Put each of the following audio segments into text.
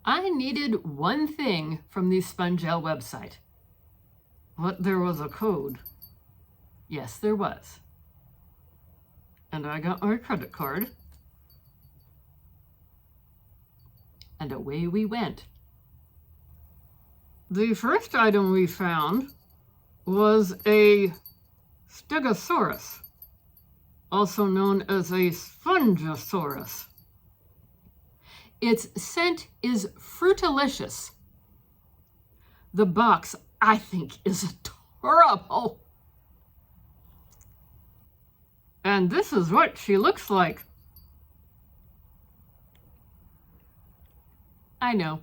I needed one thing from the Spongelle website. But there was a code. Yes, there was. And I got my credit card. And away we went. The first item we found was a Stegosaurus, also known as a Spongosaurus. Its scent is fruitalicious. The box, I think, is adorable. And this is what she looks like. I know,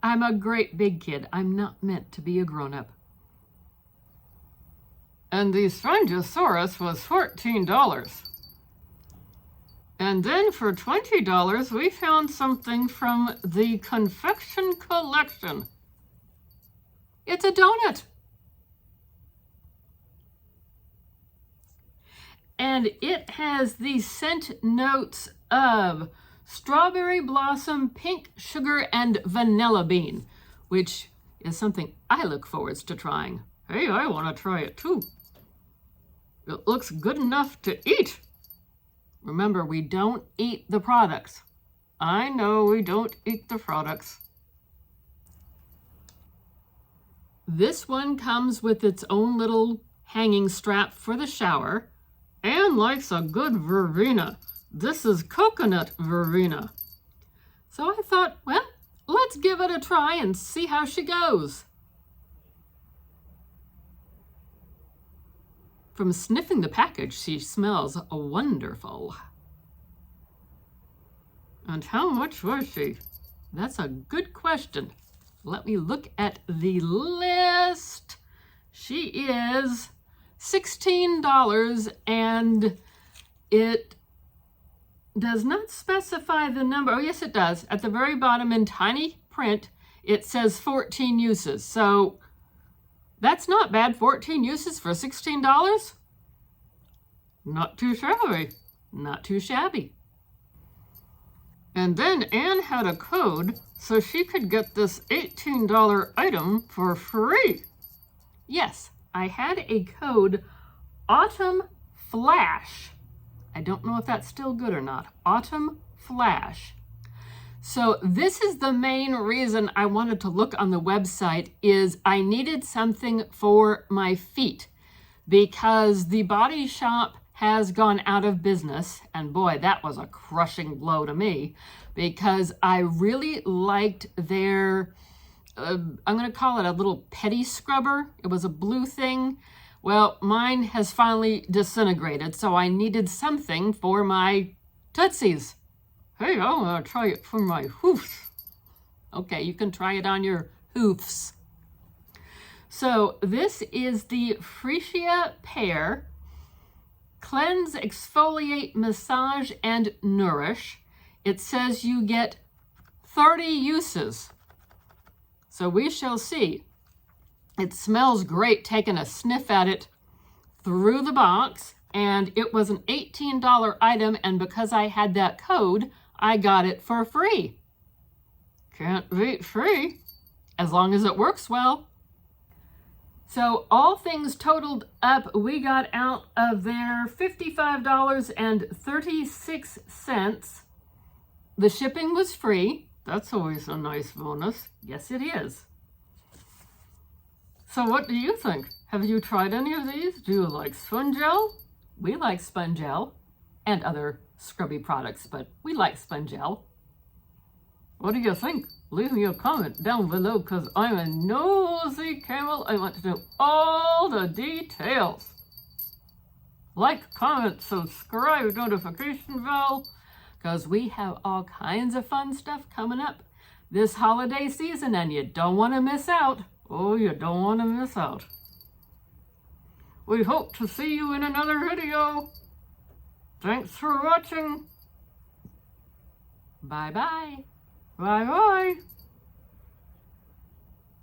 I'm a great big kid. I'm not meant to be a grown-up. And the Spongosaurus was $14. And then for $20, we found something from the confection collection. It's a donut. And it has the scent notes of strawberry blossom, pink sugar, and vanilla bean, which is something I look forward to trying. Hey, I want to try it too. It looks good enough to eat. Remember, we don't eat the products. I know we don't eat the products. This one comes with its own little hanging strap for the shower and likes a good verbena. This is coconut verbena. So I thought, well, let's give it a try and see how she goes. From sniffing the package, she smells wonderful. And how much was she? That's a good question. Let me look at the list. She is $16, and it does not specify the number. Oh, yes, it does. At the very bottom in tiny print, it says 14 uses. So that's not bad. 14 uses for $16? Not too shabby. Not too shabby. And then Anne had a code so she could get this $18 item for free. Yes, I had a code, Autumn Flash. I don't know if that's still good or not. Autumn Flash. So this is the main reason I wanted to look on the website, is I needed something for my feet because the Body Shop has gone out of business. And boy, that was a crushing blow to me because I really liked their, I'm going to call it a little petty scrubber. It was a blue thing. Well, mine has finally disintegrated, so I needed something for my tootsies. Hey, I want to try it for my hoofs. Okay, you can try it on your hoofs. So this is the Freesia Pear Cleanse, Exfoliate, Massage, and Nourish. It says you get 30 uses. So we shall see. It smells great taking a sniff at it through the box, and it was an $18 item, and because I had that code, I got it for free. Can't beat free, as long as it works well. So all things totaled up, we got out of there $55.36. The shipping was free. That's always a nice bonus. Yes, it is. So what do you think? Have you tried any of these? Do you like Spongelle? We like Spongelle and other scrubby products, but we like Spongelle. What do you think? Leave me a comment down below because I'm a nosy camel. I want to know all the details. Like, comment, subscribe, notification bell, because we have all kinds of fun stuff coming up this holiday season and you don't want to miss out. Oh, you don't want to miss out. We hope to see you in another video. Thanks for watching. Bye-bye. Bye-bye.